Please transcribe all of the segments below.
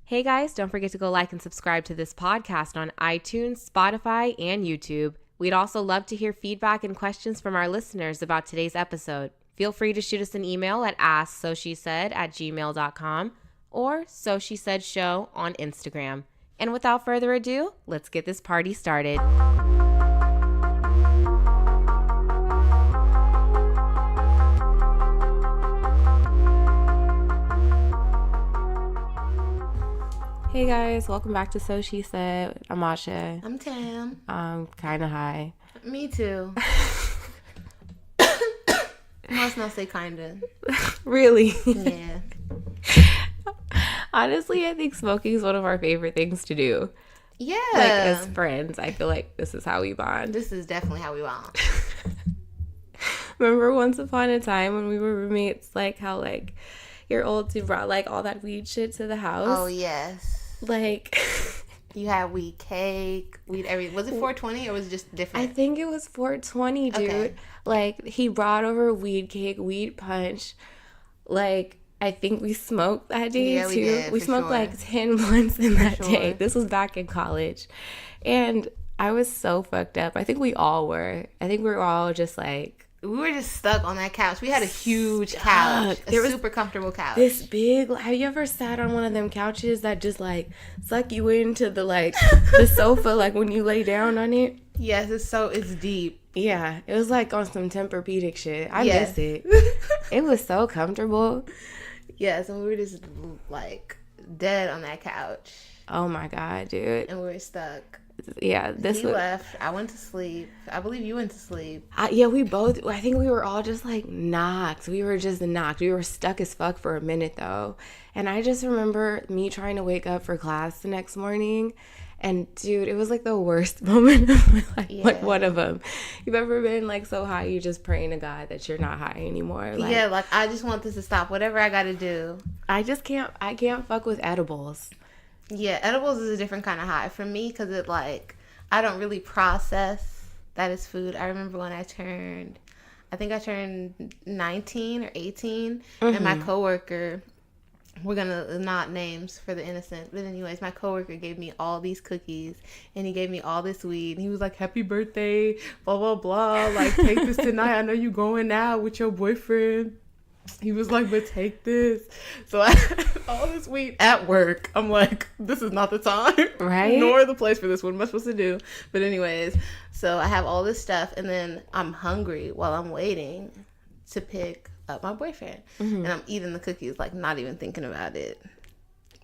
Hey guys, don't forget to go like and subscribe to this podcast on iTunes, Spotify, and YouTube. We'd also love to hear feedback and questions from our listeners about today's episode. Feel free to shoot us an email at askSoSheSaid@gmail.com or SoSheSaidShow on Instagram. And without further ado, let's get this party started. Hey guys, welcome back to SoSheSaid. I'm Asha. I'm Tam. I'm kind of high. Me too. Must not say kinda. Really? Yeah. Honestly, I think smoking is one of our favorite things to do. Yeah. Like, as friends, I feel like this is how we bond. This is definitely how we bond. Remember once upon a time when we were roommates, like, how, like, your old dude brought, like, all that weed shit to the house? Oh, yes. Like... You had weed cake, weed everything. Was it 420 or was it just different? I think it was 420, dude. Okay. Like, he brought over weed cake, weed punch. Like, I think we smoked that day, yeah, too. We did, we smoked, sure. like, 10 blunts in that sure. day. This was back in college. And I was so fucked up. I think we all were. I think we were all just, like... We were just stuck on that couch. We had a huge couch. A super comfortable couch. This big... Have you ever sat on one of them couches that just, like, suck you into the, like, the sofa, like, when you lay down on it? Yes, it's deep. Yeah, it was, like, on some Tempur-Pedic shit. I miss it. It was so comfortable. Yes, and we were just, like, dead on that couch. Oh, my God, dude. And we were stuck. Yeah, He left. I went to sleep. I believe you went to sleep. Yeah, we both. I think we were all just like knocked. We were just knocked. We were stuck as fuck for a minute though, and I just remember me trying to wake up for class the next morning, and dude, it was like the worst moment of my life. Yeah. Like one of them. You've ever been like so high you just praying to God that you're not high anymore? Like, yeah, like I just want this to stop. Whatever I got to do. I can't fuck with edibles. Yeah, edibles is a different kind of high for me because it like I don't really process that as food. I remember when I turned 19 or 18, and my coworker, we're gonna not names for the innocent, but anyways, my coworker gave me all these cookies and he gave me all this weed. And he was like, "Happy birthday, blah blah blah. Like take this tonight. I know you going out with your boyfriend." He was like, "But take this." So I had all this weed at work. I'm like, this is not the time. Right? Nor the place for this. What am I supposed to do? But anyways, so I have all this stuff. And then I'm hungry while I'm waiting to pick up my boyfriend. Mm-hmm. And I'm eating the cookies, like not even thinking about it.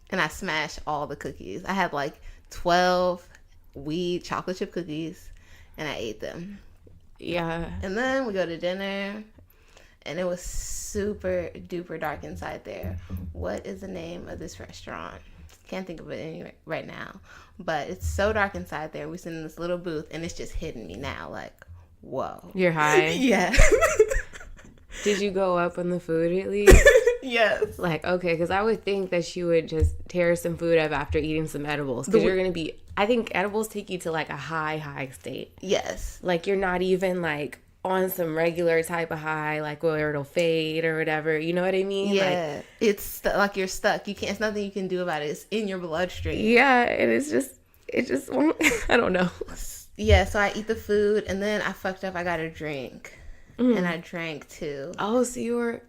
And I smashed all the cookies. I had like 12 weed chocolate chip cookies. And I ate them. Yeah. And then we go to dinner. And it was super duper dark inside there. What is the name of this restaurant? Can't think of it right now. But it's so dark inside there. We sit in this little booth and it's just hitting me now. Like, whoa. You're high? Yeah. Did you go up on the food at least? Yes. Like, okay, because I would think that you would just tear some food up after eating some edibles. Because you're going to be... I think edibles take you to like a high state. Yes. Like you're not even like... on some regular type of high, like where it'll fade or whatever, you know what I mean? Yeah, like, it's like you're stuck. You can't. It's nothing you can do about it. It's in your bloodstream. Yeah, and it just won't. I don't know. Yeah, so I eat the food and then I fucked up. I got a drink, and I drank too. Oh, so you were?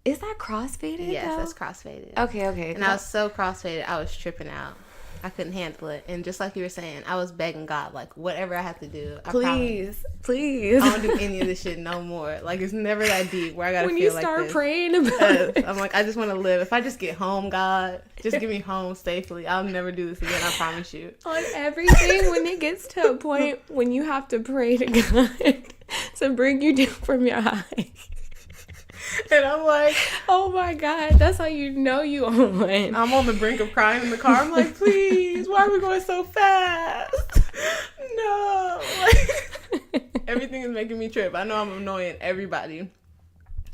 Is that crossfaded? Yes, though? that's crossfaded. Okay. And I was so crossfaded, I was tripping out. I couldn't handle it. And just like you were saying, I was begging God, like, whatever I have to do, please. I don't do any of this shit no more. Like, it's never that deep where I gotta when feel you like start this. praying about it. I'm like, I just want to live. If I just get home, God, just get me home safely. I'll never do this again. I promise you. On everything, when it gets to a point when you have to pray to God to bring you down from your high. And I'm like, oh my God, that's how you know you on one. I'm on the brink of crying in the car. I'm like, please, why are we going so fast? No. Like, everything is making me trip. I know I'm annoying everybody.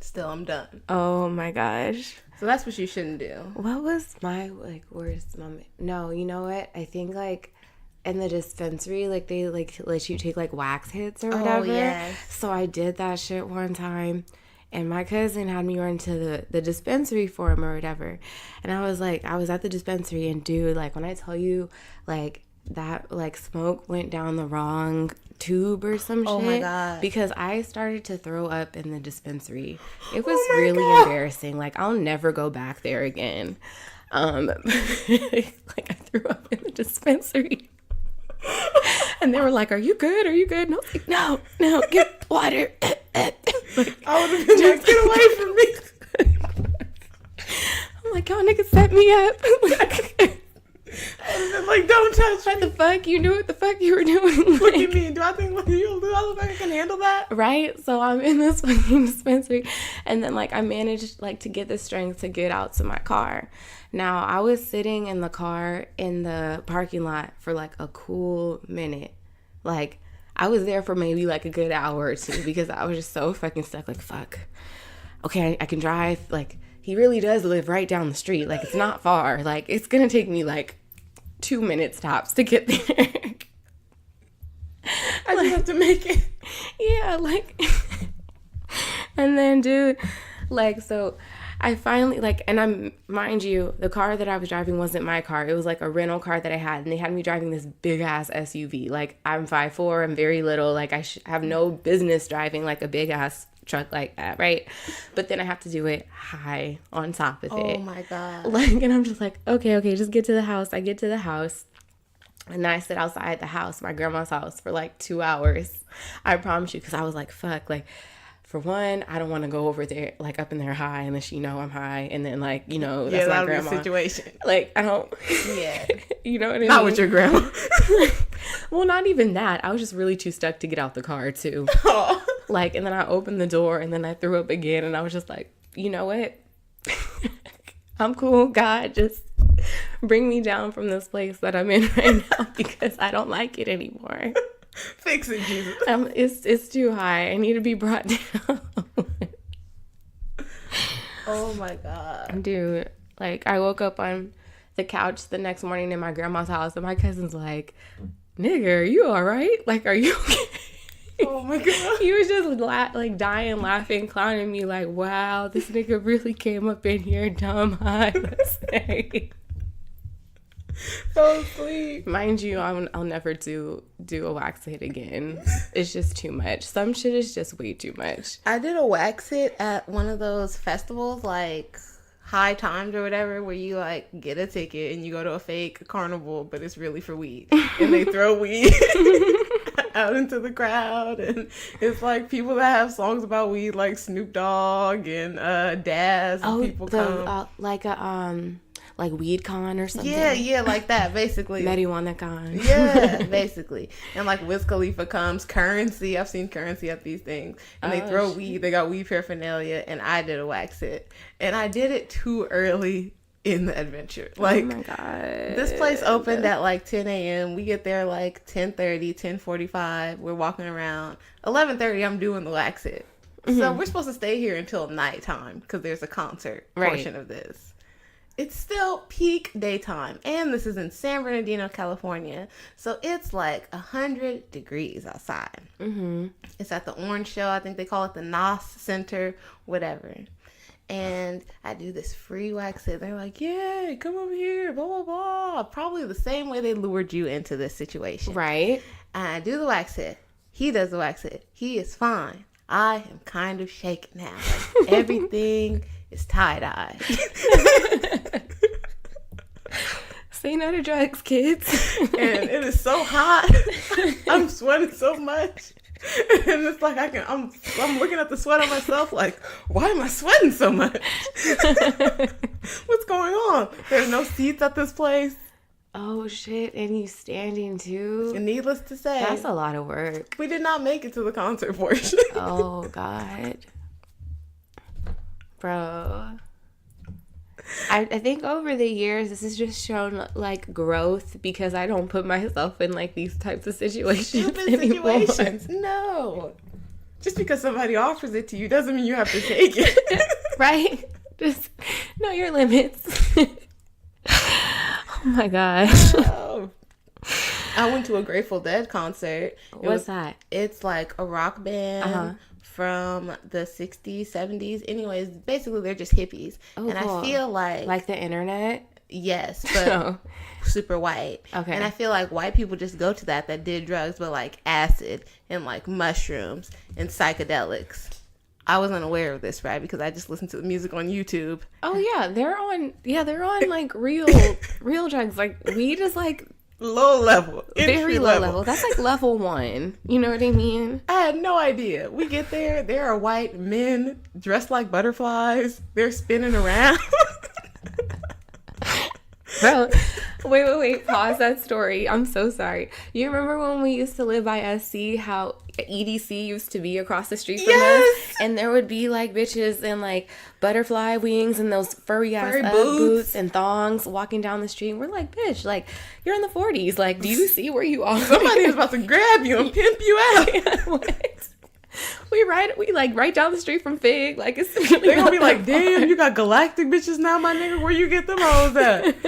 Still, I'm done. Oh my gosh. So that's what you shouldn't do. What was my like worst moment? No, you know what? I think like in the dispensary, like they like let you take like wax hits or whatever. Oh, yes. So I did that shit one time. And my cousin had me run to the dispensary for him or whatever. And I was at the dispensary, and dude, like, when I tell you, like, that, like, smoke went down the wrong tube or some shit. Oh my God. Because I started to throw up in the dispensary. It was really embarrassing. Like, I'll never go back there again. Like, I threw up in the dispensary. And they were like, are you good? Are you good? And I was like, no, get water. Like, I would have been like, get away from me. I'm like, y'all niggas set me up. I would have been like, don't touch What me. the fuck? You knew what the fuck you were doing. What do you mean? Do I look like I can handle that? Right? So I'm in this fucking dispensary, and then, like, I managed, like, to get the strength to get out to my car. Now, I was sitting in the car in the parking lot for, like, a cool minute. Like, I was there for maybe, like, a good hour or two because I was just so fucking stuck. Like, fuck. Okay, I can drive. Like, he really does live right down the street. Like, it's not far. Like, it's gonna take me, like, 2 minutes tops to get there. I just have to make it. Yeah, like, and then, dude, like, so I finally, like, and mind you, the car that I was driving wasn't my car. It was, like, a rental car that I had, and they had me driving this big-ass SUV. Like, I'm 5'4", I'm very little. Like, I have no business driving, like, a big-ass truck like that, right? But then I have to do it high on top of it. Oh, my God. Like, and I'm just like, okay, just get to the house. I get to the house. And then I sit outside the house, my grandma's house, for like 2 hours. I promise you, because I was like, fuck, like, for one, I don't want to go over there, like, up in there high, and then she know I'm high, and then, like, you know, that's my grandma. Situation. Like, I don't, Yeah. you know what I mean? Not with your grandma. Well, not even that. I was just really too stuck to get out the car, too. Oh. Like, and then I opened the door, and then I threw up again, and I was just like, you know what? I'm cool, God, just bring me down from this place that I'm in right now because I don't like it anymore. Fix it, Jesus. It's too high. I need to be brought down. Oh my God. Dude, like, I woke up on the couch the next morning in my grandma's house, and my cousin's like, nigga, are you all right? Like, are you okay? Oh my God. He was just like dying, laughing, clowning me like, wow, this nigga really came up in here dumb high, let's say. Fell asleep. Mind you, I'll never do a wax hit again. It's just too much. Some shit is just way too much. I did a wax hit at one of those festivals, like High Times or whatever, where you like get a ticket and you go to a fake carnival, but it's really for weed. And they throw weed out into the crowd, and it's like people that have songs about weed, like Snoop Dogg and Daz. And people come. Like Weed Con or something. Yeah, like that, basically. Marijuana Con. Yeah, basically. And like Wiz Khalifa comes, Currency. I've seen Currency at these things. And they throw weed. They got weed paraphernalia. And I did a wax hit. And I did it too early in the adventure. Like, oh my God. This place opened at like 10 a.m. We get there like 10:30, 10:45. We're walking around. 11:30, I'm doing the wax hit. Mm-hmm. So we're supposed to stay here until nighttime because there's a concert portion of this. It's still peak daytime, and this is in San Bernardino, California, so it's like 100 degrees outside. Mm-hmm. It's at the Orange Show. I think they call it the NOS Center, whatever. And I do this free wax hit. They're like, "Yay, come over here, blah, blah, blah." Probably the same way they lured you into this situation. Right. And I do the wax hit. He does the wax hit. He is fine. I am kind of shaking now. Like, everything is tie-dye. Say no to drugs, kids. And it is so hot. I'm sweating so much. And it's like I'm looking at the sweat on myself like, why am I sweating so much? What's going on? There's no seats at this place. Oh shit, and you standing too? And needless to say, that's a lot of work. We did not make it to the concert portion. Oh God. Bro. I think over the years this has just shown like growth because I don't put myself in like these types of situations anymore. No. Just because somebody offers it to you doesn't mean you have to take it. Right? Just know your limits. Oh my gosh. Oh. I went to a Grateful Dead concert. What's that? It's like a rock band from the 60s, 70s. Anyways, basically they're just hippies. Oh, and cool. I feel like the internet. Yes, but Oh. super white. Okay. And I feel like white people just go to that did drugs, but like acid and like mushrooms and psychedelics. I wasn't aware of this, right? Because I just listened to the music on YouTube. Oh yeah, they're on like real drugs. Like weed is like Low level. very low level. That's like level 1. You know what I mean? I had no idea. We get there. There are white men dressed like butterflies. They're spinning around. Bro, wait. Pause that story. I'm so sorry. You remember when we used to live by SC, how EDC used to be across the street from us? And there would be like bitches in like butterfly wings and those furry ass boots and thongs walking down the street. And we're like, bitch, like you're in the 40s. Like, do you see where you are? Somebody is about to grab you and pimp you out. Yeah, what? We right down the street from Fig. Like it's really they're gonna be like, damn, you got galactic bitches now, my nigga. Where you get them hoes at?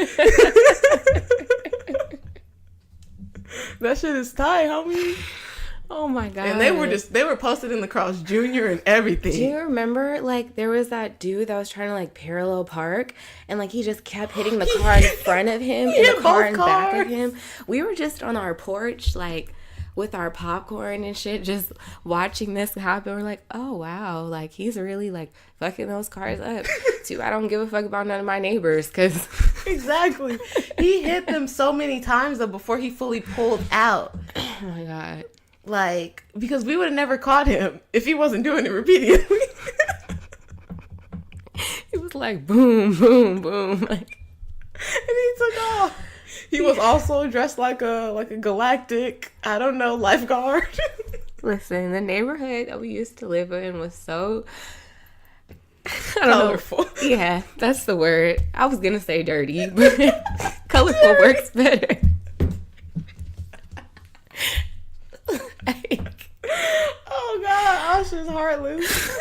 That shit is tight, homie. Oh my god. And they were posted in the Cross Junior and everything. Do you remember like there was that dude that was trying to like parallel park and like he just kept hitting the car in front of him and the car in back of him? We were just on our porch like with our popcorn and shit, just watching this happen. We're like, oh wow, like he's really like fucking those cars up. Too, I don't give a fuck about none of my neighbors, cause exactly. He hit them so many times though before he fully pulled out. Oh my god. Like, because we would have never caught him if he wasn't doing it repeatedly. It was like boom, boom, boom, like, and he took off. He was also dressed like a galactic, I don't know, lifeguard. Listen, the neighborhood that we used to live in was so colorful. Yeah, that's the word. I was gonna say dirty, but colorful works better. Oh God, Asha's heartless.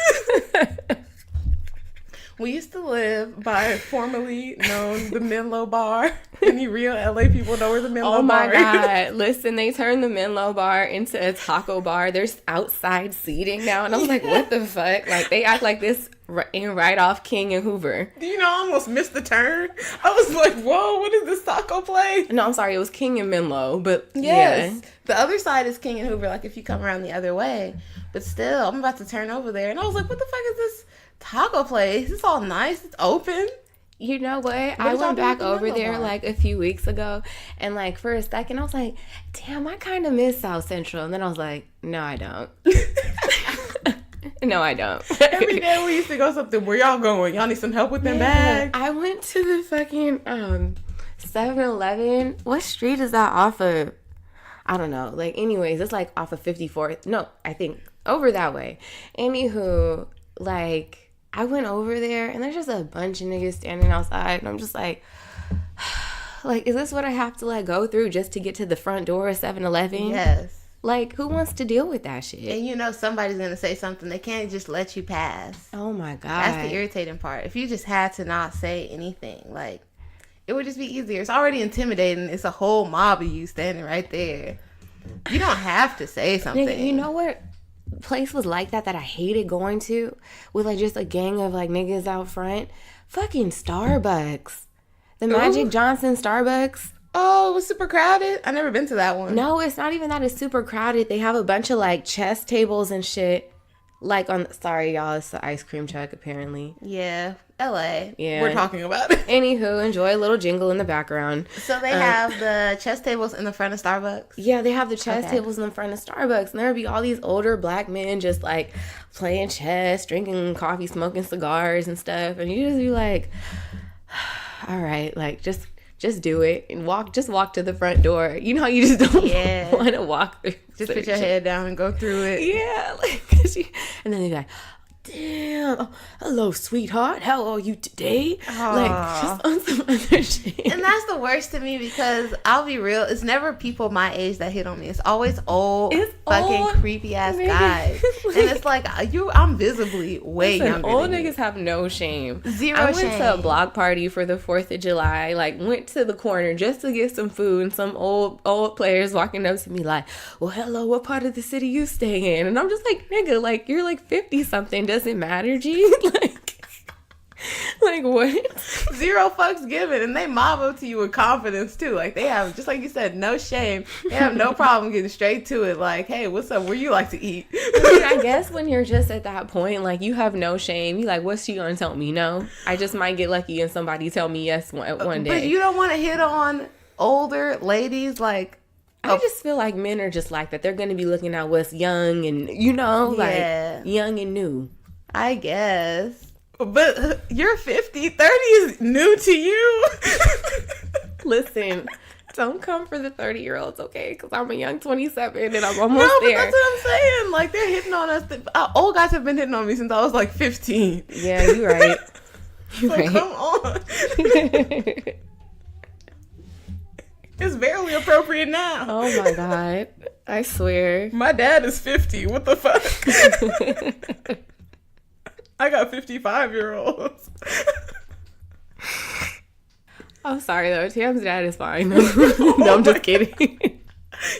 We used to live by formerly known the Menlo Bar. Any real LA people know where the Menlo Bar is? Oh my God. Listen, they turned the Menlo Bar into a taco bar. There's outside seating now. And I was like, what the fuck? Like, they act like this right off King and Hoover. Do you know, I almost missed the turn. I was like, whoa, what is this taco place? No, I'm sorry. It was King and Menlo, but yes. Yeah. The other side is King and Hoover, like if you come around the other way. But still, I'm about to turn over there. And I was like, what the fuck is this taco place? It's all nice. It's open. You know what? I went back over there like a few weeks ago, and like for a second I was like, damn, I kind of miss South Central. And then I was like, no, I don't. No, I don't. Every day we used to go something. Where y'all going? Y'all need some help with them bags? I went to the fucking 7-Eleven. What street is that off of? I don't know. Like, anyways, it's like off of 54th. No, I think over that way. Anywho, like, I went over there and there's just a bunch of niggas standing outside, and I'm just like, is this what I have to like go through just to get to the front door of 7-Eleven? Yes. Like, who wants to deal with that shit? And you know somebody's gonna say something. They can't just let you pass. Oh my God. That's the irritating part. If you just had to not say anything, like, it would just be easier. It's already intimidating. It's a whole mob of you standing right there. You don't have to say something. Nigga, you know what place was like that I hated going to, with like just a gang of like niggas out front? Fucking Starbucks. The Magic Johnson Starbucks. Oh, it was super crowded? I've never been to that one. No, it's not even that. It's super crowded. They have a bunch of like chess tables and shit. Like sorry y'all, it's the ice cream truck apparently. Yeah, LA. Yeah. We're talking about it. Anywho, enjoy a little jingle in the background. So they have the chess tables in the front of Starbucks? Yeah, they have the chess tables in the front of Starbucks. And there would be all these older black men just like playing chess, drinking coffee, smoking cigars and stuff. And you just be like, all right, like just do it and walk to the front door. You know how you just don't want to walk through. Just put your head down and go through it. Yeah, like, and then they're like, damn, oh, hello, sweetheart, how are you today? Aww. Like, just on some other shit. And that's the worst to me because I'll be real, it's never people my age that hit on me. It's always fucking creepy ass guys. Like, and it's like I'm visibly way younger. Old than niggas have no shame. Zero I shame. went to a block party for the 4th of July. Like, went to the corner just to get some food, and some old players walking up to me like, well, hello, what part of the city you stay in? And I'm just like, nigga, like, you're like 50 something. Doesn't matter, G. Like what? Zero fucks given. And they mob up to you with confidence too. Like, they have, just like you said, no shame. They have no problem getting straight to it. Like, hey, what's up? Where you like to eat? I mean, I guess when you're just at that point, like, you have no shame. You like, what's she gonna tell me? No. I just might get lucky and somebody tell me yes one day. But you don't want to hit on older ladies, like, I just feel like men are just like that. They're going to be looking at what's young and, like, young and new. I guess. But you're 50. 30 is new to you. Listen, don't come for the 30-year-olds, okay? Because I'm a young 27 and I'm almost there. But that's what I'm saying. Like, they're hitting on us. Old guys have been hitting on me since I was like 15. Yeah, you're right. You're right. Come on. It's barely appropriate now. Oh my God. I swear. My dad is 50. What the fuck? I got 55-year-olds. I'm sorry though. Tam's dad is fine. No, I'm just kidding.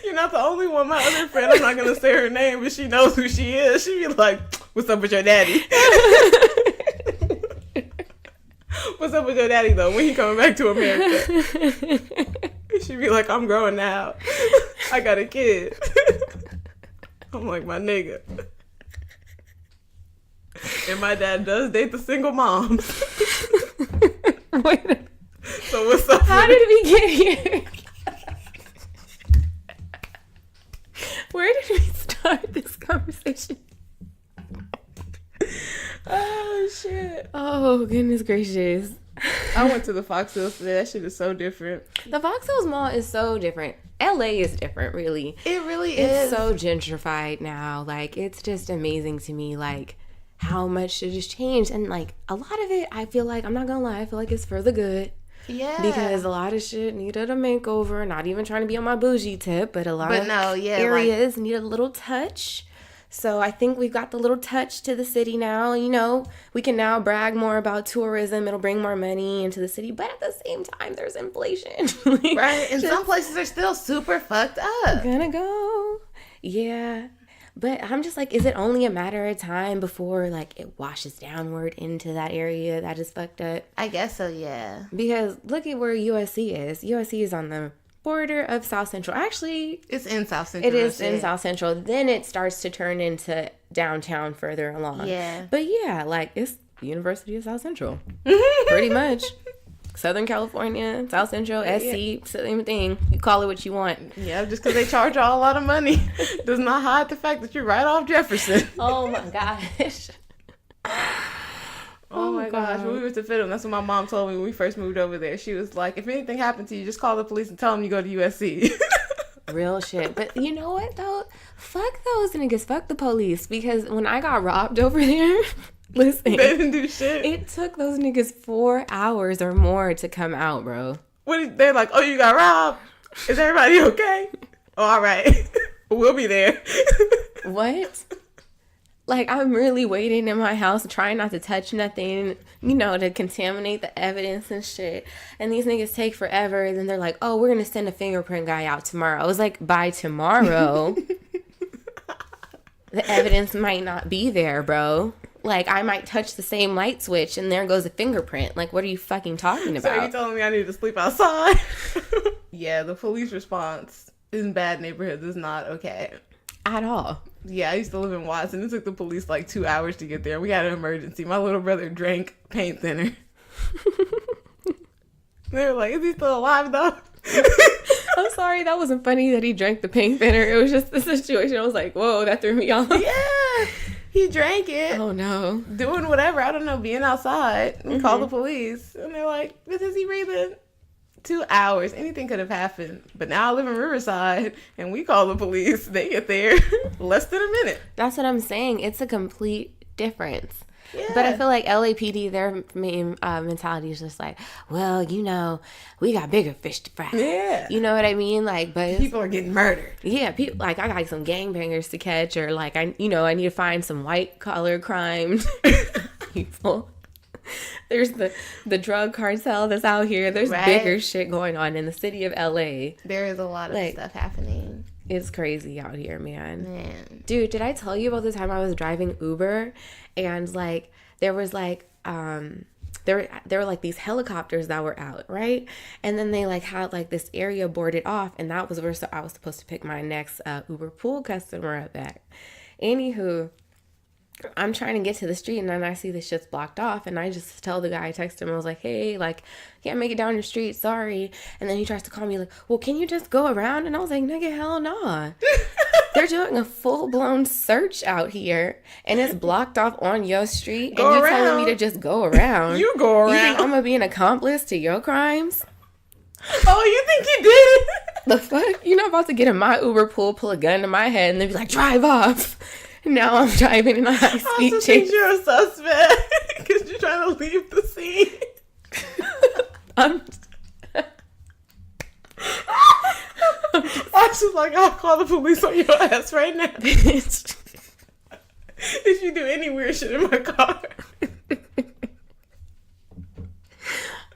You're not the only one. My other friend, I'm not going to say her name, but she knows who she is. She be like, what's up with your daddy? What's up with your daddy though? When he coming back to America? She be like, I'm growing now. I got a kid. I'm like, my nigga. And my dad does date the single moms. Wait. So what's up? How did we get here? Where did we start this conversation? Oh shit. Oh goodness gracious. I went to the Fox Hills today. That shit is so different. The Fox Hills Mall is so different. LA is different, really. It really It's is. so gentrified now. Like, it's just amazing to me, like, how much shit has changed. And, like, a lot of it, I feel like, I'm not gonna lie, I feel like it's for the good. Yeah. Because a lot of shit needed a makeover. Not even trying to be on my bougie tip, but a lot of areas need a little touch. So I think we've got the little touch to the city now. You know, we can now brag more about tourism. It'll bring more money into the city. But at the same time, there's inflation. Right? And some places are still super fucked up. Gonna go. Yeah. But I'm just like, is it only a matter of time before, like, it washes downward into that area that is fucked up? I guess so, yeah. Because look at where USC is. USC is on the border of South Central. Actually, it's in South Central. It is in South Central. Then it starts to turn into downtown further along. Yeah. But yeah, like, it's the University of South Central. Pretty much. Southern California, South Central, SC, same thing. You call it what you want. Yeah, just because they charge y'all a lot of money does not hide the fact that you're right off Jefferson. Oh my gosh. Oh my gosh. When we went to Fidham, that's what my mom told me when we first moved over there. She was like, if anything happened to you, just call the police and tell them you go to USC. Real shit. But you know what, though? Fuck those niggas. Fuck the police. Because when I got robbed over there... Listen, they didn't do shit. It took those niggas 4 hours or more to come out, bro. They're like, oh, you got robbed? Is everybody okay? Oh, all right. We'll be there. What? Like, I'm really waiting in my house, trying not to touch nothing, you know, to contaminate the evidence and shit. And these niggas take forever. And then they're like, oh, we're going to send a fingerprint guy out tomorrow. I was like, by tomorrow, the evidence might not be there, bro. Like, I might touch the same light switch and there goes a fingerprint. Like, what are you fucking talking about? So you telling me I need to sleep outside? Yeah, the police response in bad neighborhoods is not okay. At all. Yeah, I used to live in Watson. It took the police like 2 hours to get there. We had an emergency. My little brother drank paint thinner. They were like, is he still alive though? I'm sorry, that wasn't funny that he drank the paint thinner. It was just the situation. I was like, whoa, that threw me off. Yeah. He drank it. Oh, no. Doing whatever. I don't know. Being outside. And call the police. And they're like, is he breathing? 2 hours. Anything could have happened. But now I live in Riverside. And we call the police. They get there less than a minute. That's what I'm saying. It's a complete difference. Yeah. But I feel like LAPD, their main mentality is just like, well, you know, we got bigger fish to fry. Yeah. You know what I mean? Like, but people are getting murdered. Yeah, people like I got some gangbangers to catch, or like I need to find some white collar crime people. There's the drug cartel that's out here. There's bigger shit going on in the city of LA. There is a lot of stuff happening. It's crazy out here, man. Dude, did I tell you about the time I was driving Uber and like there was like there were like these helicopters that were out, right? And then they like had like this area boarded off, and that was where I was supposed to pick my next Uber pool customer up at. Anywho, I'm trying to get to the street, and then I see this shit's blocked off, and I just tell the guy, I text him, I was like, hey, like, can't make it down your street, sorry. And then he tries to call me like, well, can you just go around? And I was like, nigga, hell nah. They're doing a full-blown search out here, and it's blocked off on your street, and you're telling me to just go around. You go around. You think I'm gonna be an accomplice to your crimes? Oh, you think you did? The fuck? You're not about to get in my Uber pool, pull a gun to my head, and then be like, drive off. Now I'm driving in a high-speed chase. think you're a suspect because you're trying to leave the scene. I just like, I'll call the police on your ass right now. If you do any weird shit in my car.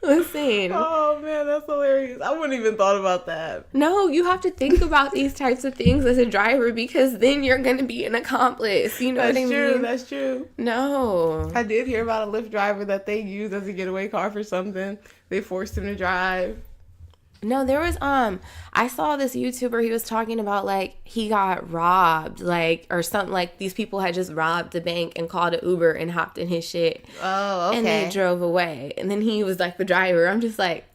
Listen. Oh man, that's hilarious. I wouldn't even thought about that. No, you have to think about these types of things as a driver, because then you're going to be an accomplice. You know what I mean? That's true. No. I did hear about a Lyft driver that they used as a getaway car for something. They forced him to drive. No, there was I saw this YouTuber, he was talking about like he got robbed, like, or something, like these people had just robbed the bank and called an Uber and hopped in his shit. Oh, okay. And they drove away. And then he was like the driver. I'm just like,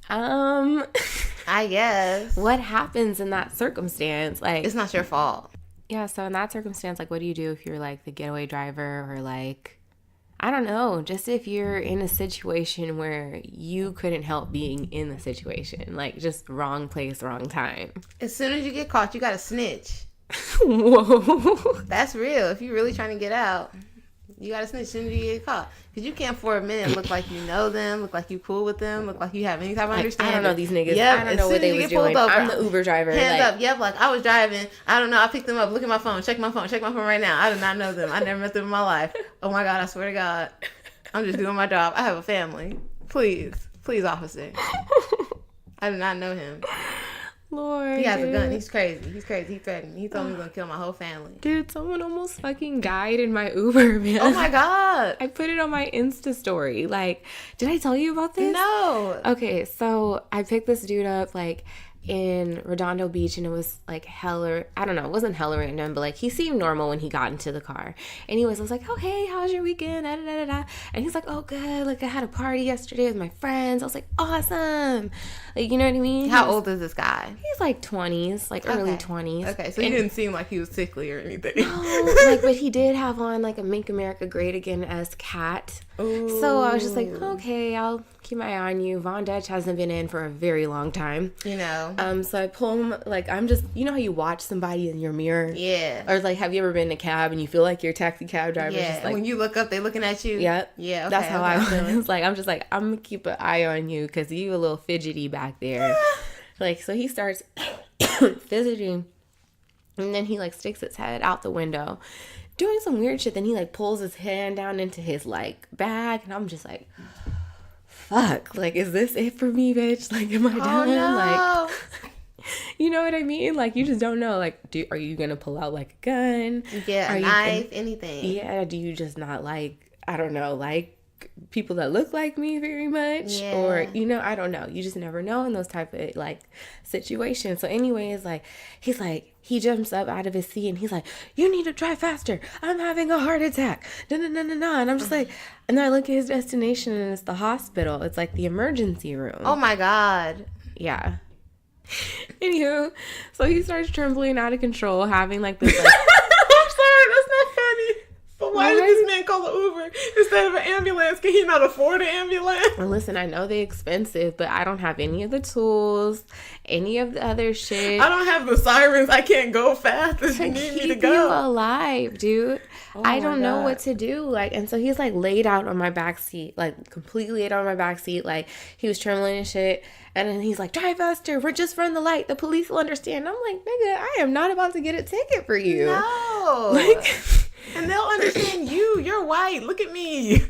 I guess. what happens in that circumstance? Like, It's not your fault. yeah, so in that circumstance, like, what do you do if you're like the getaway driver, or like, I don't know, just if you're in a situation where you couldn't help being in the situation, like just wrong place, wrong time. As soon as you get caught, you gotta snitch. Whoa. That's real. If you're really trying to get out, you gotta snitch as soon as you get caught. Because you can't for a minute look like you know them, look like you cool with them, look like you have any type of understanding. I don't know these niggas. Yep. I don't know what they was doing. I'm the Uber driver. Hands up. Yep. Like, I was driving. I don't know. I picked them up. Look at my phone. Check my phone. Check my phone right now. I do not know them. I never met them in my life. Oh my God. I swear to God. I'm just doing my job. I have a family. Please. Please, officer. I do not know him. Lord, he has a gun. He's crazy. He threatened me. He told me he was going to kill my whole family. Dude, someone almost fucking died in my Uber, man. Oh my God. I put it on my Insta story. Like, did I tell you about this? No. Okay, so I picked this dude up, like, in Redondo Beach, and it was like hella, I don't know, it wasn't hella random, but like he seemed normal when he got into the car. Anyways, I was like, oh hey, how's your weekend? Da, da, da, da. And he's like, oh good, like I had a party yesterday with my friends. I was like, awesome. Like, you know what I mean? How old is this guy? He's like 20s, like early 20s. Okay, so he didn't seem like he was sickly or anything. No, like, but he did have on like a Make America Great Again-esque hat. Ooh. So I was just like, okay, I'll keep my eye on you. Von Dutch hasn't been in for a very long time. You know. So I pull him, like, I'm just, you know how you watch somebody in your mirror? Yeah. Or like, have you ever been in a cab and you feel like your taxi cab driver? Yeah, just like, when you look up, they looking at you. Yep. Yeah, okay, that's how I okay. was. Like, I'm just like, I'm going to keep an eye on you because you a little fidgety back there. Like, so he starts fidgeting, and then he like sticks his head out the window doing some weird shit. Then he like pulls his hand down into his like bag, and I'm just like, fuck, like, is this it for me, bitch? Like, am I done? No. Like, you know what I mean? Like, you just don't know. Like, are you gonna pull out like a gun? Yeah, a knife, anything. Yeah, do you just not like, I don't know, like people that look like me very much? Yeah. Or, you know, I don't know. You just never know in those type of like situations. So anyways, like, he's like, he jumps up out of his seat and he's like, you need to drive faster. I'm having a heart attack. No. And I'm just like, and then I look at his destination and it's the hospital. It's like the emergency room. Oh my God. Yeah. Anywho, so he starts trembling out of control, having like this like, I'm sorry, that's not funny. But what Why did this man call an Uber instead of an ambulance? Can he not afford an ambulance? Well, listen, I know they're expensive, but I don't have any of the tools, any of the other shit. I don't have the sirens. I can't go fast as you need me to go. You alive, dude. I don't know what to do. Like, and so he's like laid out on my back seat, like completely laid out on my back seat, like he was trembling and shit. And then he's like, drive faster. We're just running the light. The police will understand. I'm like, nigga, I am not about to get a ticket for you. No. Like, and they'll understand you. You're white. Look at me.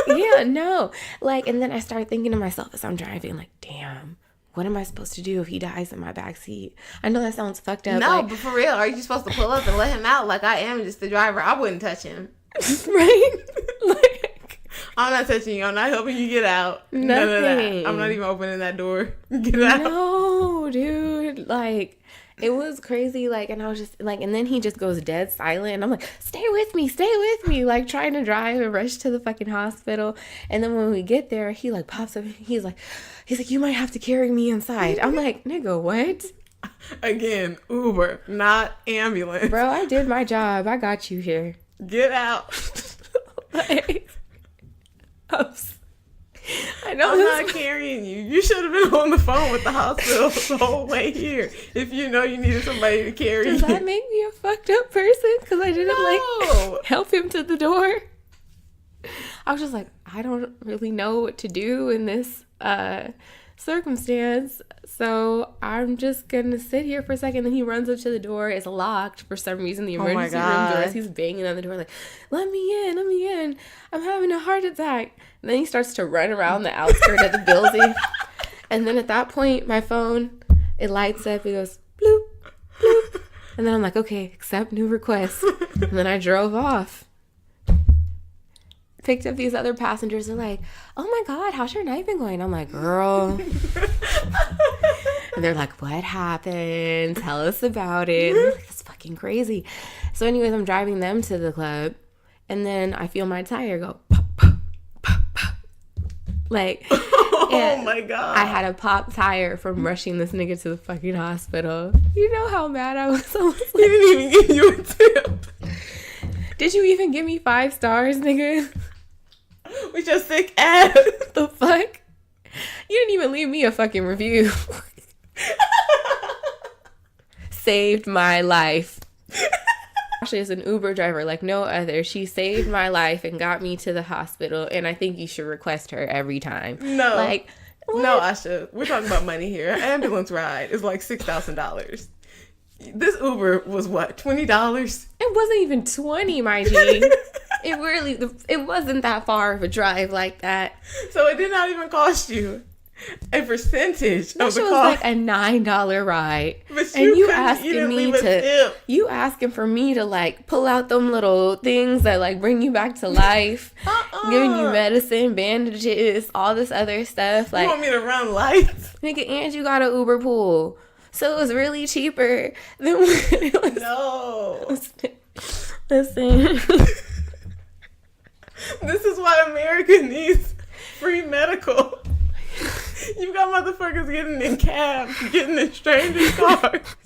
Yeah, no. Like, and then I started thinking to myself as I'm driving, like, damn, what am I supposed to do if he dies in my backseat? I know that sounds fucked up. No, like, but for real, are you supposed to pull up and let him out like I am just the driver? I wouldn't touch him. Right? Like, I'm not touching you. I'm not helping you get out. Nothing. None of that. I'm not even opening that door. Get out. No, dude. Like, it was crazy. Like, and I was just like, and then he just goes dead silent. And I'm like, stay with me. Like, trying to drive and rush to the fucking hospital. And then when we get there, he like pops up. He's like, you might have to carry me inside. I'm like, nigga, what? Again, Uber, not ambulance. Bro, I did my job. I got you here. Get out. Like, I know I'm not carrying you. You should have been on the phone with the hospital the whole way here if you know you needed somebody to carry you. Does that make me a fucked up person? Because I didn't like help him to the door. I was just like, I don't really know what to do in this circumstance, so I'm just gonna sit here for a second. Then he runs up to the door. It's locked for some reason. The emergency room doors. He's banging on the door like, let me in. I'm having a heart attack. And then he starts to run around the outskirts of the building. And then at that point, my phone, it lights up. It goes bloop, bloop. And then I'm like, okay, accept new request. And then I drove off. Picked up these other passengers. They're like, oh my God, how's your night been going? I'm like, girl. And they're like, what happened? Tell us about it. I'm like, it's fucking crazy. So anyways, I'm driving them to the club. And then I feel my tire go pop, pop, pop, pop. Like, oh my God. I had a pop tire from rushing this nigga to the fucking hospital. You know how mad I was? I was like, he didn't even give you a tip. Did you even give me 5 stars, nigga? With your sick ass. The fuck? You didn't even leave me a fucking review. Saved my life. Ashley is an Uber driver like no other. She saved my life and got me to the hospital, and I think you should request her every time. No. Like, what? No, Asha. We're talking about money here. An ambulance ride is like $6,000. This Uber was what, $20? It wasn't even 20, my G. It wasn't that far of a drive like that. So it did not even cost you a percentage That of the was cost. like a $9 ride. But And you asking for me to like pull out them little things that like bring you back to life, giving you medicine, bandages, all this other stuff. Like, you want me to run lights? nigga, and you got an Uber pool. So it was really cheaper than when it was. No. Listen. This is why America needs free medical. You got motherfuckers getting in cabs, getting in strangers' cars.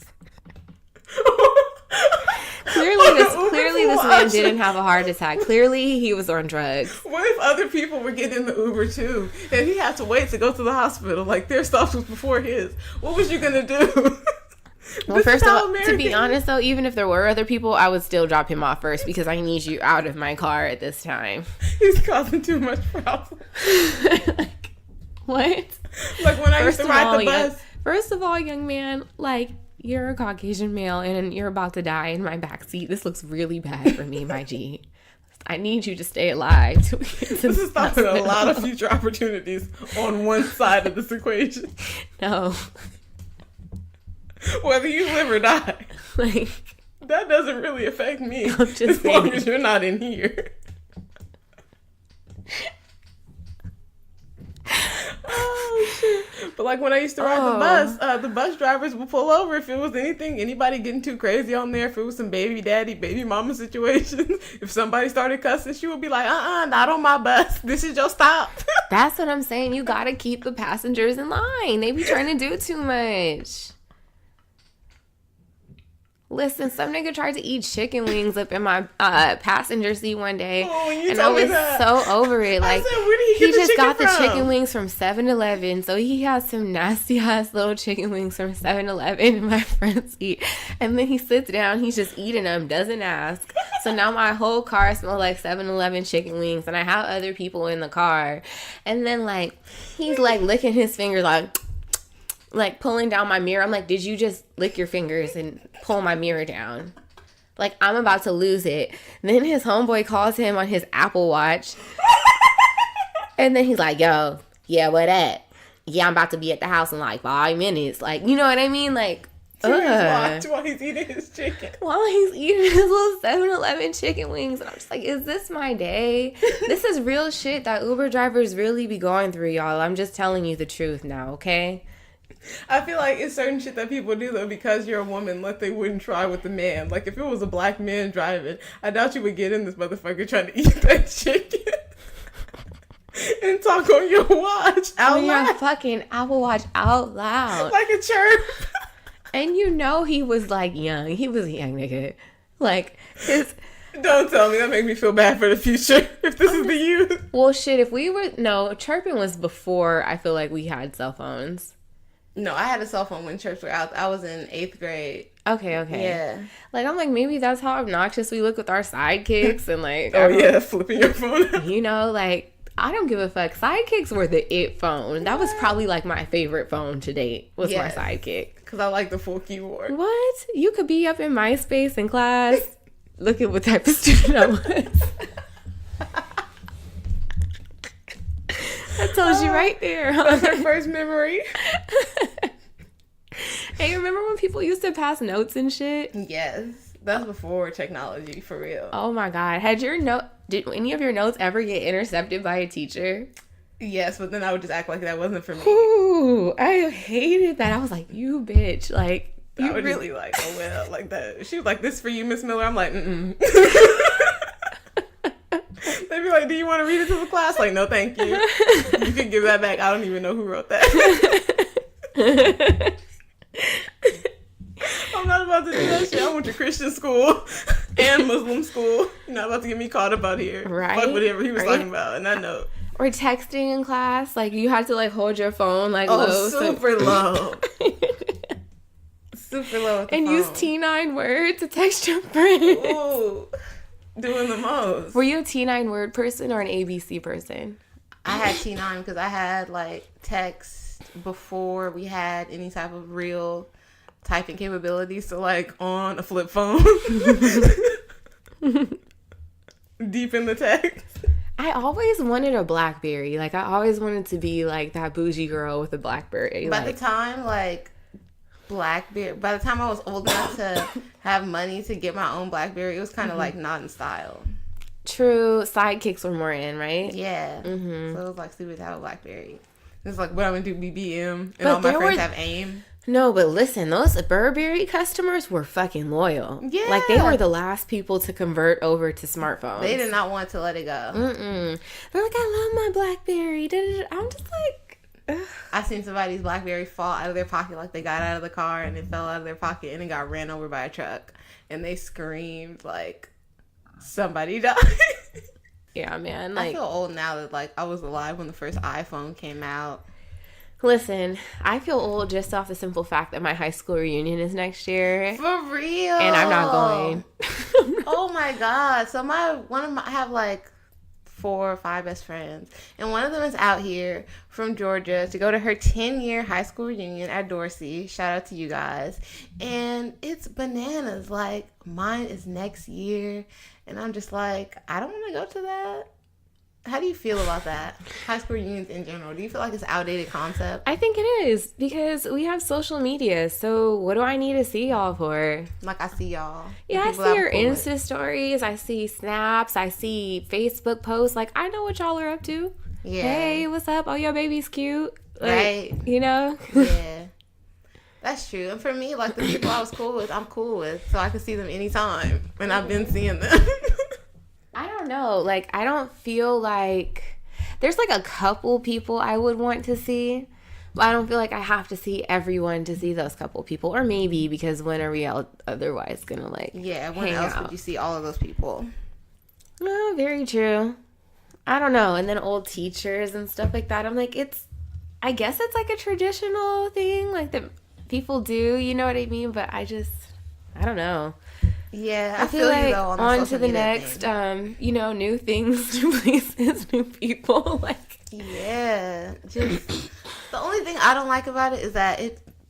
Clearly this man didn't have a heart attack. Clearly he was on drugs. What if other people were getting in the Uber too, and he had to wait to go to the hospital? Like their stuff was before his. What was you gonna do? Well, first of all, to be honest though, even if there were other people, I would still drop him off first because I need you out of my car at this time. He's causing too much problems. Like, what? Like when I used to ride the bus. First of all, young man, like, you're a Caucasian male and you're about to die in my backseat. This looks really bad for me, my G. I need you to stay alive. This is stopping a lot of future opportunities on one side of this equation. No. Whether you live or die. Like, that doesn't really affect me as long as you're not in here. Oh shit. But like when I used to ride the bus drivers would pull over if it was anybody getting too crazy on there, if it was some baby daddy, baby mama situation. If somebody started cussing, she would be like, not on my bus. This is your stop. That's what I'm saying. You gotta keep the passengers in line. They be trying to do too much. Listen, some nigga tried to eat chicken wings up in my passenger seat one day, and I told me was that. so over it. Like, I said, where did he get the just chicken got the from? chicken wings from 7-Eleven, so he has some nasty ass little chicken wings from 7-Eleven in my front seat, and then he sits down, he's just eating them, doesn't ask. So now my whole car smells like 7-Eleven chicken wings, and I have other people in the car, and then like he's like licking his fingers like pulling down my mirror. I'm like, did you just lick your fingers and pull my mirror down? Like, I'm about to lose it. Then his homeboy calls him on his Apple Watch. And then he's like, yo, yeah, what at? Yeah, I'm about to be at the house in like 5 minutes. Like, you know what I mean? Like, Watch while he's eating his chicken. While he's eating his little 7-Eleven chicken wings. And I'm just like, is this my day? This is real shit that Uber drivers really be going through, y'all. I'm just telling you the truth now, okay? I feel like it's certain shit that people do, though, because you're a woman, like they wouldn't try with a man. Like, if it was a black man driving, I doubt you would get in this motherfucker trying to eat that chicken and talk on your watch out loud. Your fucking Apple Watch out loud. Like a chirp. And you know he was, like, young. He was a young nigga. Like, his... Don't tell me. That makes me feel bad for the future, if this is the youth. Well, shit, if we were... No, chirping was before I feel like we had cell phones. No, I had a cell phone when church were out. I was in 8th grade. Okay. Yeah. Like, I'm like, maybe that's how obnoxious we look with our sidekicks and, like... Oh, yeah, flipping your phone out. You know, like, I don't give a fuck. Sidekicks were the it phone. That was probably, like, my favorite phone to date was my sidekick. Because I like the full keyboard. What? You could be up in MySpace in class. Look at what type of student I was. That tells you right there. Huh? That's her first memory. Hey, remember when people used to pass notes and shit? Yes. That's before technology, for real. Oh my God. Did any of your notes ever get intercepted by a teacher? Yes, but then I would just act like that wasn't for me. Ooh, I hated that. I was like, you bitch. Like, I would really like, oh well, like that. She was like, this for you, Miss Miller. I'm like, mm-mm. They'd be like, do you want to read it to the class? Like, no, thank you. You can give that back. I don't even know who wrote that. I'm not about to do that shit. I went to Christian school and Muslim school. You're not about to get me caught up out here. Right. Fuck whatever he was talking about. And I know. Or texting in class. Like, you had to, like, hold your phone, like, low. low. Super low. Super low with the and phone. use T9 word to text your friend. Ooh. Doing the most. Were you a T9 word person or an ABC person? I had T9 because I had, like, text before we had any type of real typing capabilities. So, like, on a flip phone. Deep in the text. I always wanted a BlackBerry. Like, I always wanted to be, like, that bougie girl with a BlackBerry. By the time I was old enough to have money to get my own BlackBerry, it was kind of, like, not in style. True. Sidekicks were more in, right? Yeah. Mm-hmm. So it was, like, stupid to have a BlackBerry. It's like, what I'm going to do, BBM, and But all my friends have AIM. No, but listen, those Burberry customers were fucking loyal. Yeah. Like, they were the last people to convert over to smartphones. They did not want to let it go. Mm-mm. They're like, I love my BlackBerry. I'm just like... Ugh. I seen somebody's BlackBerry fall out of their pocket, like they got out of the car and it fell out of their pocket and it got ran over by a truck. And they screamed like somebody died. Yeah, man. Like, I feel old now that, like, I was alive when the first iPhone came out. Listen, I feel old just off the simple fact that my high school reunion is next year. For real. And I'm not going. Oh my God. So I have like 4 or 5 best friends. And one of them is out here from Georgia to go to her 10-year high school reunion at Dorsey. Shout out to you guys. And it's bananas. Like, mine is next year. And I'm just like, I don't want to go to that. How do you feel about that? High school reunions in general. Do you feel like it's an outdated concept? I think it is, because we have social media. So what do I need to see y'all for? Like, I see y'all. Yeah, I see your Insta stories. I see snaps. I see Facebook posts. Like, I know what y'all are up to. Yeah. Hey, what's up? Oh, your baby's cute. Like, right. You know? Yeah. That's true. And for me, like, the people I was cool with, I'm cool with. So I can see them anytime. And I've been seeing them. I don't know. Like, I don't feel like... There's, like, a couple people I would want to see. But I don't feel like I have to see everyone to see those couple people. Or maybe, because when are we otherwise gonna like when else would you see all of those people? Oh, very true. I don't know. And then old teachers and stuff like that. I'm like, I guess it's like a traditional thing, like that people do, you know what I mean? But I don't know. Yeah, I feel like on to the next, new things, new places, new people. Like, yeah, just the only thing I don't like about it is that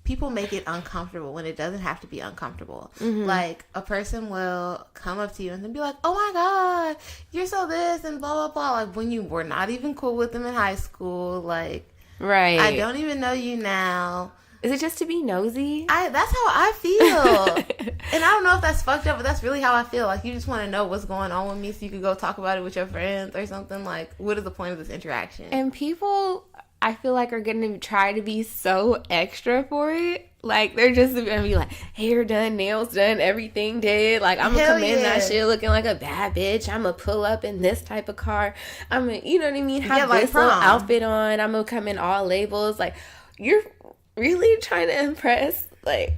people make it uncomfortable when it doesn't have to be uncomfortable. Mm-hmm. Like, a person will come up to you and then be like, oh my God, you're so this and blah, blah, blah. Like, when you were not even cool with them in high school. Like, right. I don't even know you now. Is it just to be nosy? That's how I feel. And I don't know if that's fucked up, but that's really how I feel. Like, you just want to know what's going on with me so you could go talk about it with your friends or something. Like, what is the point of this interaction? And people, I feel like, are going to try to be so extra for it. Like, they're just going to be like, hair done, nails done, everything did. Like, I'm going to come in that shit looking like a bad bitch. I'm going to pull up in this type of car. I'm going to, you know what I mean? Have this little outfit on. I'm going to come in all labels. Like, you're really trying to impress, like,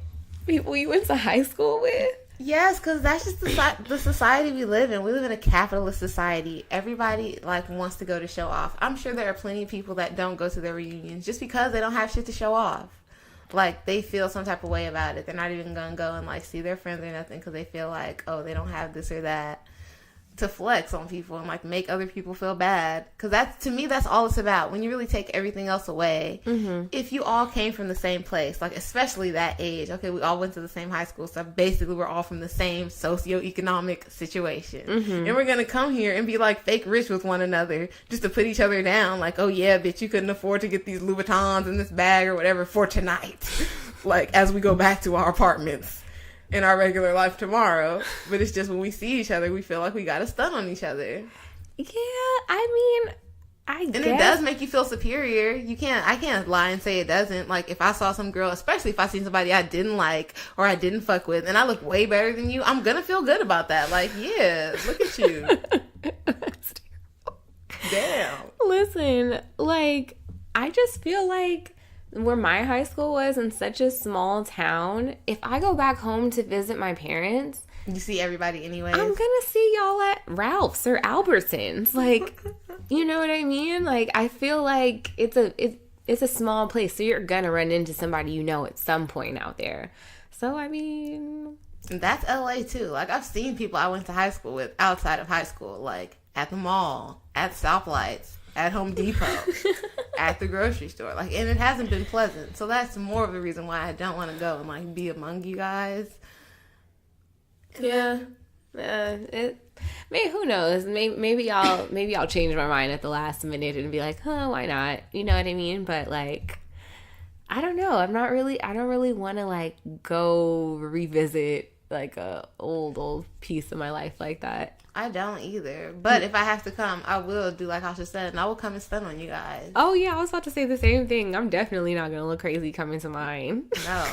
people you went to high school with? Yes, because that's just the society we live in. We live in a capitalist society. Everybody, like, wants to go to show off. I'm sure there are plenty of people that don't go to their reunions just because they don't have shit to show off. Like, they feel some type of way about it. They're not even going to go and, like, see their friends or nothing because they feel like, oh, they don't have this or that to flex on people and, like, make other people feel bad. Because to me, that's all it's about. When you really take everything else away, if you all came from the same place, like, especially that age, okay, we all went to the same high school, so basically we're all from the same socioeconomic situation. And we're going to come here and be, like, fake rich with one another just to put each other down. Like, oh, yeah, bitch, you couldn't afford to get these Louboutins in this bag or whatever for tonight. Like, as we go back to our apartments in our regular life tomorrow. But it's just when we see each other, we feel like we got to stun on each other. Yeah, I mean, and it does make you feel superior. I can't lie and say it doesn't. Like, if I saw some girl, especially if I seen somebody I didn't like or I didn't fuck with, and I look way better than you, I'm gonna feel good about that. Like, yeah, look at you. Damn. Listen, like, I just feel like where my high school was in such a small town, if I go back home to visit my parents, you see everybody anyways. I'm gonna see y'all at Ralph's or Albertsons. Like, you know what I mean? Like, I feel like it's a small place, so you're gonna run into somebody you know at some point out there. So, I mean, and that's LA too. Like, I've seen people I went to high school with outside of high school, like at the mall, at stoplights, at Home Depot, at the grocery store. Like, and it hasn't been pleasant. So that's more of the reason why I don't want to go and, like, be among you guys. Yeah. Who knows? Maybe I'll change my mind at the last minute and be like, why not? You know what I mean? But, like, I don't know. I don't really want to, like, go revisit, like, a old piece of my life like that. I don't either. But if I have to come, I will do like SoSheSaid, and I will come and stun on you guys. Oh, yeah. I was about to say the same thing. I'm definitely not going to look crazy coming to mine. No.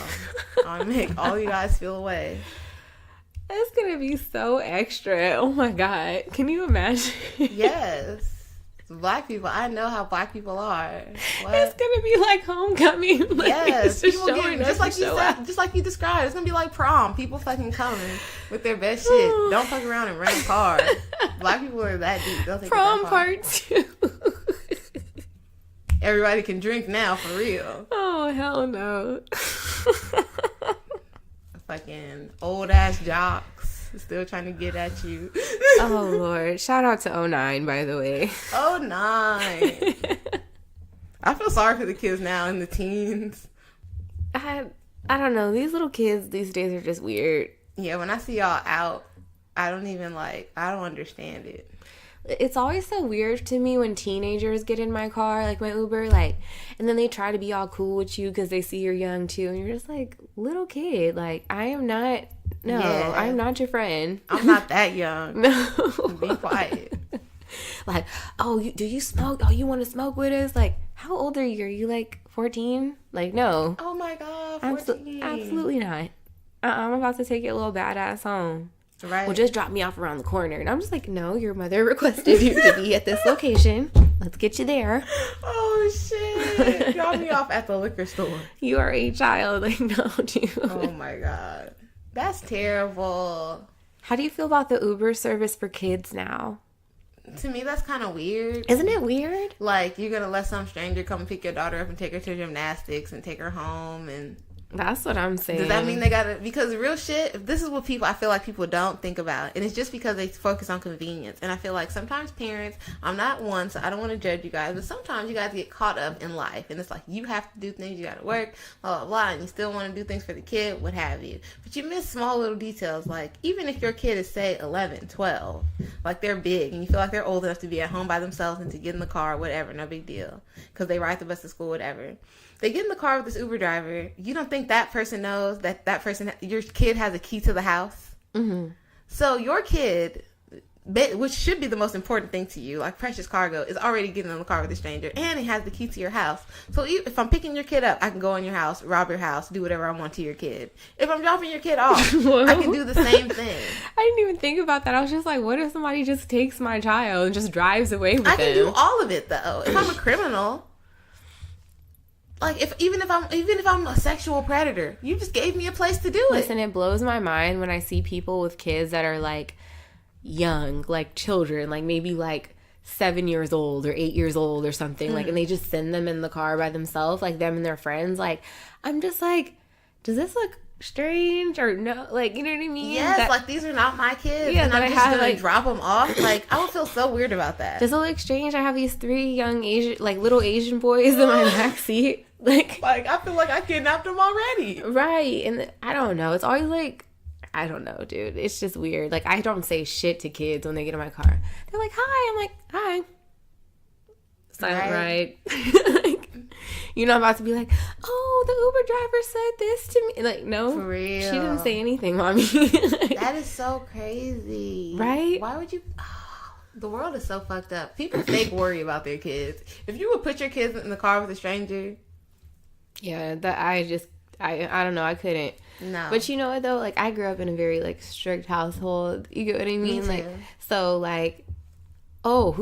I'll make all you guys feel away. It's going to be so extra. Oh, my God. Can you imagine? Yes. Black people, I know how black people are. What? It's gonna be like homecoming. Like, yes, people get, just like you said, just like you described. It's gonna be like prom. People fucking coming with their best shit. Don't fuck around and rent a car. Black people are that deep. They'll take prom part 2. Everybody can drink now for real. Oh, hell no. Fucking old ass jocks still trying to get at you. Oh, Lord. Shout out to 09, by the way. 09. I feel sorry for the kids now and the teens. I don't know. These little kids these days are just weird. Yeah, when I see y'all out, I don't understand it. It's always so weird to me when teenagers get in my car, like my Uber, like, and then they try to be all cool with you because they see you're young too, and you're just like, little kid, like, I'm not your friend. I'm not that young. No. Be quiet. Like, oh, do you smoke? Oh, you want to smoke with us? Like, how old are you? Are you like 14? Like, no. Oh my God, 14. Absolutely not. I'm about to take your little badass home. Right. Well, just drop me off around the corner. And I'm just like, no, your mother requested you to be at this location. Let's get you there. Oh, shit. Drop me off at the liquor store. You are a child. Like, no, dude. Oh my God. That's terrible. How do you feel about the Uber service for kids now? To me, that's kind of weird. Isn't it weird? Like, you're going to let some stranger come pick your daughter up and take her to gymnastics and take her home and... That's what I'm saying. Does that mean they gotta... Because real shit, this is what people... I feel like people don't think about. And it's just because they focus on convenience. And I feel like sometimes parents... I'm not one, so I don't want to judge you guys. But sometimes you guys get caught up in life. And it's like, you have to do things. You gotta work, blah, blah, blah. And you still want to do things for the kid, what have you. But you miss small little details. Like, even if your kid is, say, 11, 12. Like, they're big. And you feel like they're old enough to be at home by themselves and to get in the car, whatever. No big deal. Because they ride the bus to school, whatever. They get in the car with this Uber driver. You don't think that person knows that person, your kid has a key to the house? Mm-hmm. So your kid, which should be the most important thing to you, like precious cargo, is already getting in the car with a stranger, and he has the key to your house. So if I'm picking your kid up, I can go in your house, rob your house, do whatever I want to your kid. If I'm dropping your kid off, I can do the same thing. I didn't even think about that. I was just like, what if somebody just takes my child and just drives away with him? I can do all of it, though. If I'm a criminal... Like, even if I'm a sexual predator, you just gave me a place to do it. Listen, it blows my mind when I see people with kids that are, like, young, like children, like maybe, like, 7 years old or 8 years old or something, like, and they just send them in the car by themselves, like, them and their friends. Like, I'm just like, does this look strange or no? Like, you know what I mean? Yes, like, these are not my kids. Yeah, and I'm just gonna like, drop them off. Like, I would feel so weird about that. Does it look strange? I have these 3 young Asian, like, little Asian boys in my backseat. Like, I feel like I kidnapped them already. Right. And I don't know. It's always like, I don't know, dude. It's just weird. Like, I don't say shit to kids when they get in my car. They're like, hi. I'm like, hi. Silent right. Like, you're not about to be like, oh, the Uber driver said this to me. Like, no. For real. She didn't say anything, mommy. That is so crazy. Right? Why would you... The world is so fucked up. People fake worry about their kids. If you would put your kids in the car with a stranger... Yeah, that I don't know, I couldn't. No. But you know what though? Like, I grew up in a very like strict household. You get what I mean? Me too. Like, so like, oh,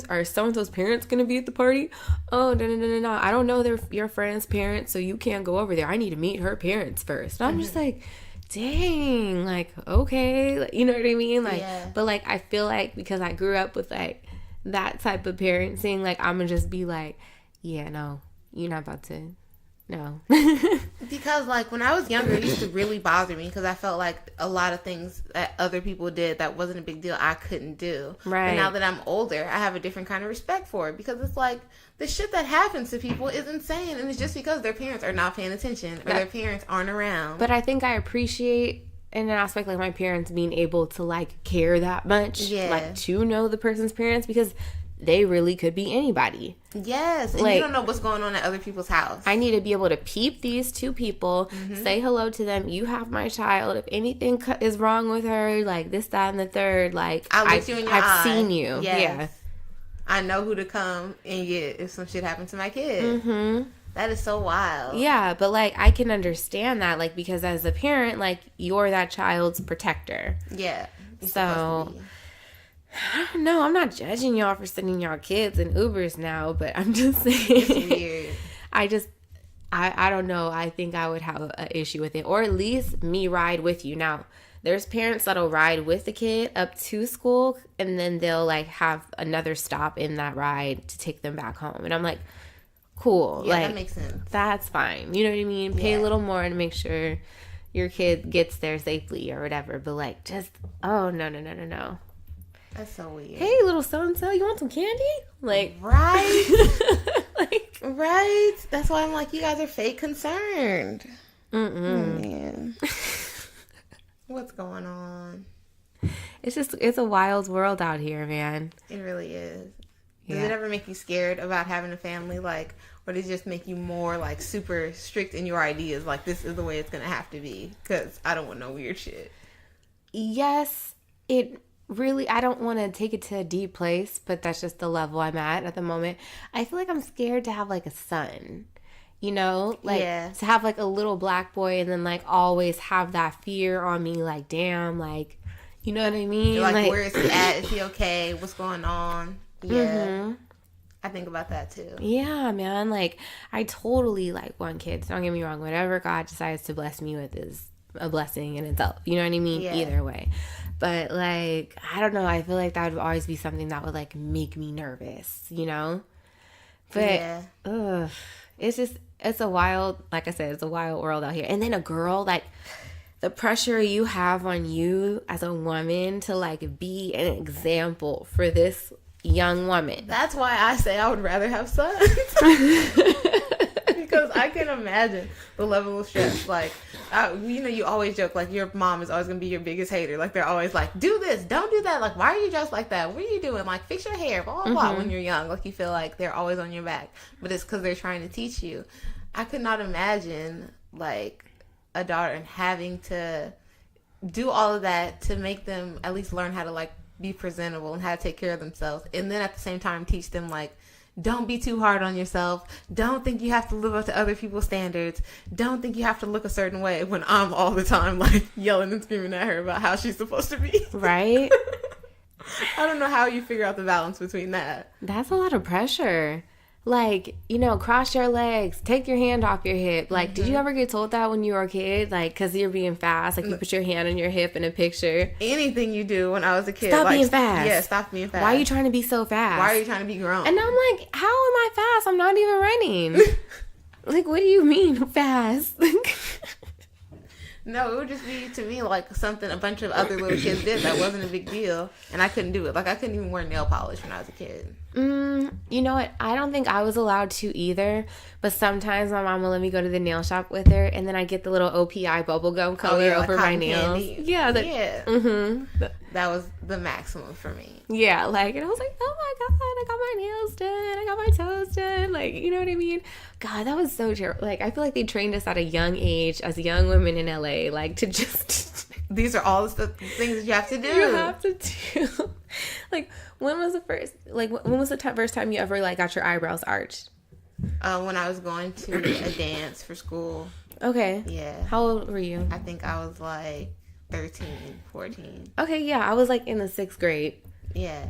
are so and so's parents gonna be at the party? Oh, no. I don't know your friend's parents, so you can't go over there. I need to meet her parents first. And I'm just like, dang, like, okay, like, you know what I mean? Like, yeah. But like, I feel like because I grew up with like that type of parenting, like, I'm gonna just be like, yeah, no, you're not about to. No. Because, like, when I was younger, it used to really bother me because I felt like a lot of things that other people did that wasn't a big deal, I couldn't do. Right. And now that I'm older, I have a different kind of respect for it because it's like, the shit that happens to people is insane. And it's just because their parents are not paying attention or their parents aren't around. But I think I appreciate, in an aspect, like, my parents being able to, like, care that much. Yeah. Like, to know the person's parents because they really could be anybody. Yes, and like, you don't know what's going on at other people's house. I need to be able to peep these 2 people, say hello to them. You have my child. If anything is wrong with her, like this, that, and the third, like I've seen you. Yes. Yeah, I know who to come and get if some shit happens to my kid. Mm-hmm. That is so wild. Yeah, but like I can understand that, like because as a parent, like you're that child's protector. Yeah. So. I don't know. I'm not judging y'all for sending y'all kids in Ubers now, but I'm just saying. It's weird. I don't know. I think I would have an issue with it. Or at least me ride with you. Now, there's parents that'll ride with the kid up to school, and then they'll, like, have another stop in that ride to take them back home. And I'm like, cool. Yeah, like, that makes sense. That's fine. You know what I mean? Pay a little more to make sure your kid gets there safely or whatever. But, like, just, oh, no. That's so weird. Hey, little so-and-so, you want some candy? Like, right? Like, right? That's why I'm like, you guys are fake concerned. Oh, man. What's going on? It's a wild world out here, man. It really is. Does it ever make you scared about having a family? Like, or does it just make you more, like, super strict in your ideas? Like, this is the way it's going to have to be. Because I don't want no weird shit. Yes, it... Really, I don't want to take it to a deep place, but that's just the level I'm at the moment. I feel like I'm scared to have, like, a son, you know? Like, to have, like, a little black boy and then, like, always have that fear on me, like, damn, like, you know what I mean? You're like, where is he at? Is he okay? What's going on? Yeah. Mm-hmm. I think about that too. Yeah, man. Like, I totally like want kids. Don't get me wrong. Whatever God decides to bless me with is a blessing in itself. You know what I mean? Yeah. Either way. But, like, I don't know. I feel like that would always be something that would, like, make me nervous, you know? But, it's just, it's a wild, like I said, it's a wild world out here. And then a girl, like, the pressure you have on you as a woman to, like, be an example for this young woman. That's why I say I would rather have sons. Because I can imagine the level of stress. Like, you always joke, like, your mom is always going to be your biggest hater. Like, they're always like, do this, don't do that. Like, why are you dressed like that? What are you doing? Like, fix your hair, blah, blah, blah. When you're young, like, you feel like they're always on your back. But it's because they're trying to teach you. I could not imagine, like, a daughter and having to do all of that to make them at least learn how to, like, be presentable and how to take care of themselves. And then at the same time, teach them, like, don't be too hard on yourself. Don't think you have to live up to other people's standards. Don't think you have to look a certain way when I'm all the time, like, yelling and screaming at her about how she's supposed to be. Right? I don't know how you figure out the balance between that. That's a lot of pressure. Like, cross your legs, take your hand off your hip. Like, did you ever get told that when you were a kid? Like, because you're being fast, like, you put your hand on your hip in a picture. Anything you do when I was a kid. Stop being fast. Yeah, stop being fast. Why are you trying to be so fast? Why are you trying to be grown? And I'm like, how am I fast? I'm not even running. Like, what do you mean fast? No, it would just be, to me, like something a bunch of other little kids did that wasn't a big deal, and I couldn't do it. Like, I couldn't even wear nail polish when I was a kid. You know what? I don't think I was allowed to either, but sometimes my mom will let me go to the nail shop with her, and then I get the little OPI bubblegum color over my nails. Candy. Yeah. That was the maximum for me. Yeah, like, and I was like, oh my God, I got my nails done, I got my toes done, like, you know what I mean? God, that was so terrible. Like, I feel like they trained us at a young age as young women in LA, like, to just... These are all the things that you have to do. You have to do. Like, when was the first time you ever, like, got your eyebrows arched? When I was going to a dance for school. Okay. Yeah. How old were you? I think I was, like, 13, 14. Okay, yeah, I was, like, in the 6th grade. Yeah.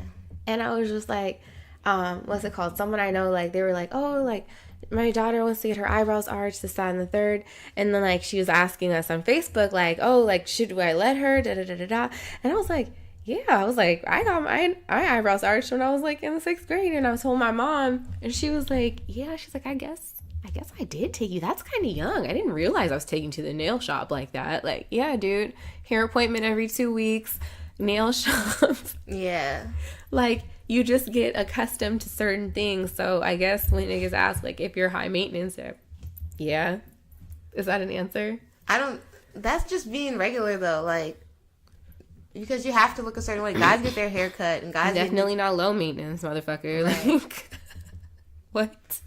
And I was just like, what's it called? Someone I know, like, they were like, oh, like, my daughter wants to get her eyebrows arched, this, that, and the third. And then, like, she was asking us on Facebook, like, oh, like, should I let her? Da-da-da-da-da. And I was like, yeah. I was like, I got my eyebrows arched when I was, like, in the 6th grade. And I told my mom. And she was like, yeah. She's like, I guess I did take you. That's kind of young. I didn't realize I was taking you to the nail shop like that. Like, yeah, dude. Hair appointment every 2 weeks. Nail shop. Yeah. Like, you just get accustomed to certain things. So I guess when niggas ask, like, if you're high maintenance, yeah. Is that an answer? That's just being regular, though. Like, because you have to look a certain way. Guys get their hair cut, and guys definitely not low maintenance, motherfucker. Right. Like, what?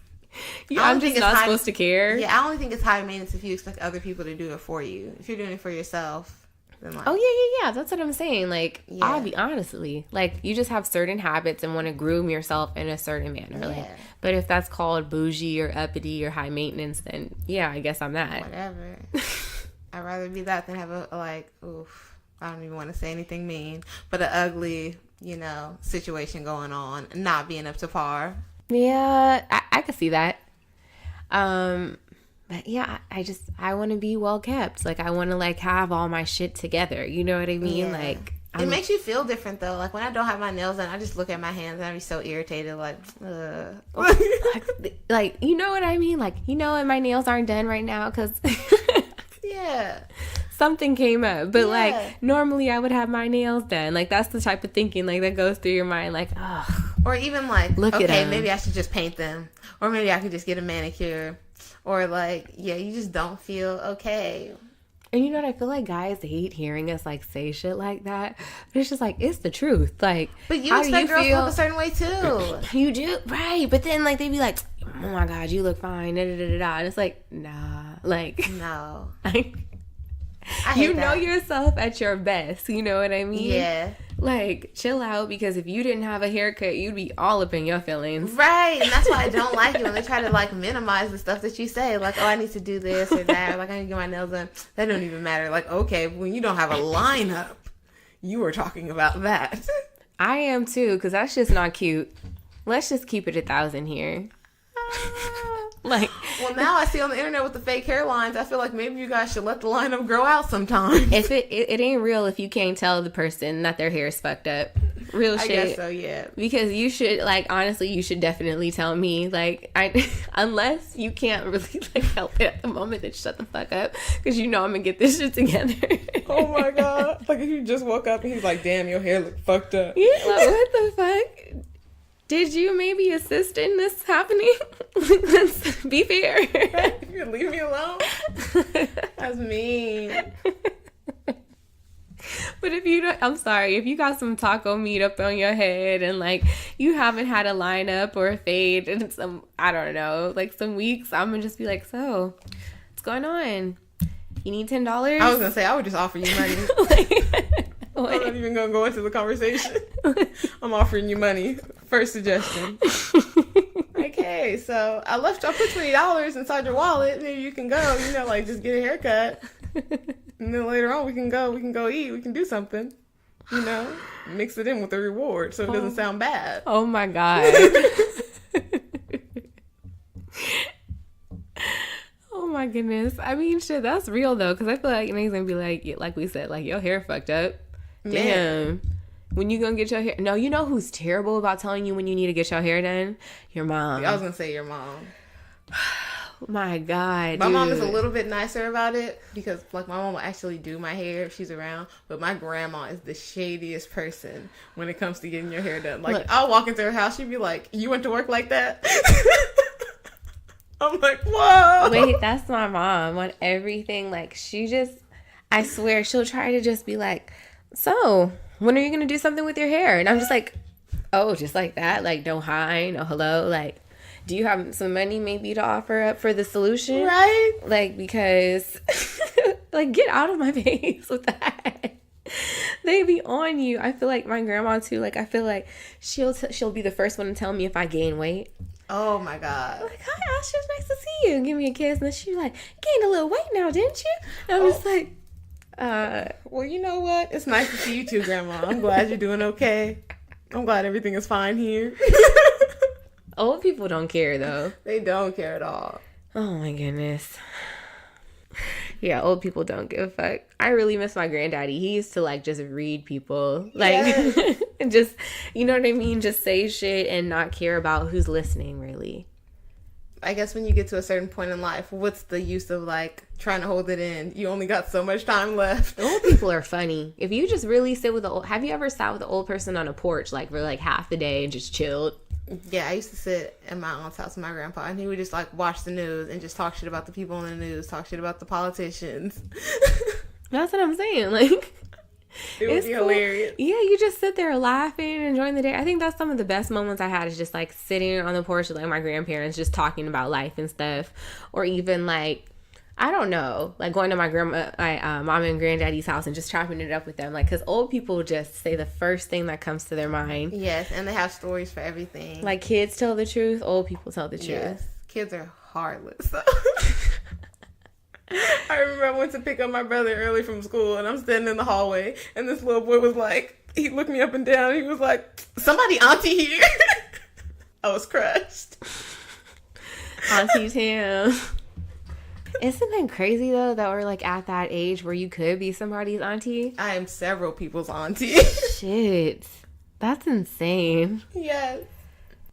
I'm just not supposed to care. Yeah, I only think it's high maintenance if you expect other people to do it for you. If you're doing it for yourself. Like, oh yeah, that's what I'm saying. Like, yeah. I'll be honestly, like, you just have certain habits and want to groom yourself in a certain manner. Yeah. Like, but if that's called bougie or uppity or high maintenance, then yeah, I guess I'm that. Whatever. I'd rather be that than have I don't even want to say anything mean, but an ugly, situation going on, not being up to par. Yeah, I could see that. But yeah, I want to be well kept. Like, I want to, like, have all my shit together. You know what I mean? Yeah. Like, it makes you feel different, though. Like, when I don't have my nails done, I just look at my hands and I be so irritated. Like, like, you know what I mean? Like, and my nails aren't done right now because yeah, something came up. But like, normally I would have my nails done. Like, that's the type of thinking, like, that goes through your mind. Like, oh, or even like, look at them. Maybe I should just paint them, or maybe I could just get a manicure. Or, like, yeah, you just don't feel okay. And you know what? I feel like guys hate hearing us, like, say shit like that. But it's just like, it's the truth. Like, but you expect girls to look a certain way, too. You do? Right. But then, like, they be like, oh, my God, you look fine. Da, da, da, da. And it's like, nah. Like, no. I hate that. Know yourself at your best. You know what I mean? Yeah. Like, chill out, because if you didn't have a haircut, you'd be all up in your feelings. Right. And that's why I don't like it when they try to, like, minimize the stuff that you say. Like, oh, I need to do this or that. Or, like, I need to get my nails done. That don't even matter. Like, okay, when you don't have a lineup, you were talking about that. I am, too, because that's just not cute. Let's just keep it 1,000 here. Like, well, now I see on the internet with the fake hairlines, I feel like maybe you guys should let the line up grow out sometime. if it ain't real if you can't tell the person that their hair is fucked up. Real shit. I guess so, yeah. Because you should, like, honestly, you should definitely tell me, like, unless you can't really, like, help it at the moment, then shut the fuck up, because you know I'm gonna get this shit together. Oh my god. Like, if you just woke up and he's like, damn, your hair look fucked up. Yeah, like, what the fuck? Did you maybe assist in this happening? Let's be fair. You leave me alone? That's mean. But if you don't, I'm sorry, if you got some taco meat up on your head and like you haven't had a lineup or a fade in some, I don't know, like some weeks, I'm gonna just be like, so what's going on? You need $10? I was gonna say, I would just offer you money. I'm not even gonna go into the conversation. I'm offering you money. First suggestion. Like, hey, so I put $20 inside your wallet. Maybe you can go, you know, like just get a haircut. And then later on we can go eat, we can do something. You know? Mix it in with the reward so it doesn't sound bad. Oh my god. Oh my goodness. I mean, shit, that's real though, because I feel like niggas gonna be like we said, like, your hair fucked up. Damn. Man. When you gonna get your hair? No, you know who's terrible about telling you when you need to get your hair done? Your mom. I was gonna say your mom. My god, my mom is a little bit nicer about it because, like, my mom will actually do my hair if she's around, but my grandma is the shadiest person when it comes to getting your hair done. Like, look, I'll walk into her house, she'd be like, you went to work like that? I'm like, whoa. Wait, that's my mom on everything. Like, she just, I swear, she'll try to just be like, so when are you gonna do something with your hair? And I'm just like, oh, just like that? Like, no hi, no hello, like, do you have some money maybe to offer up for the solution? Right? Like, because, like, get out of my face with that. They be on you. I feel like my grandma, too. Like, I feel like she'll be the first one to tell me if I gain weight. Oh, my God. Like, hi, Asha, it's nice to see you. Give me a kiss. And then she's like, gained a little weight now, didn't you? And I'm just like, well, you know what? It's nice to see you, too, Grandma. I'm glad you're doing okay. I'm glad everything is fine here. Old people don't care, though. They don't care at all. Oh, my goodness. Yeah, old people don't give a fuck. I really miss my granddaddy. He used to, like, just read people. Like, yes. Just, you know what I mean? Just say shit and not care about who's listening, really. I guess when you get to a certain point in life, what's the use of, like, trying to hold it in? You only got so much time left. Old people are funny. If you just really sit with have you ever sat with an old person on a porch, like, for, like, half the day and just chilled? Yeah, I used to sit at my aunt's house with my grandpa, and he would just, like, watch the news and just talk shit about the people in the news, talk shit about the politicians. That's what I'm saying. Like, it would be cool. Hilarious. Yeah, you just sit there laughing, enjoying the day. I think that's some of the best moments I had, is just, like, sitting on the porch with, like, my grandparents, just talking about life and stuff. Or even, like, I don't know, like, going to my mom and granddaddy's house and just chopping it up with them. Like, because old people just say the first thing that comes to their mind. Yes, and they have stories for everything. Like, kids tell the truth, old people tell the truth. Yes, kids are heartless. I remember I went to pick up my brother early from school, and I'm standing in the hallway, and this little boy was like, he looked me up and down, and he was like, somebody auntie here. I was crushed. Auntie Tam. Isn't it crazy, though, that we're, like, at that age where you could be somebody's auntie? I am several people's auntie. Shit. That's insane. Yes.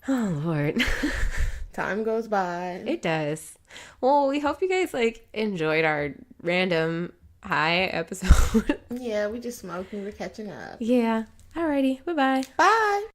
Oh, Lord. Time goes by. It does. Well, we hope you guys, like, enjoyed our random high episode. Yeah, we just smoked and we're catching up. Yeah. Alrighty. Bye-bye. Bye.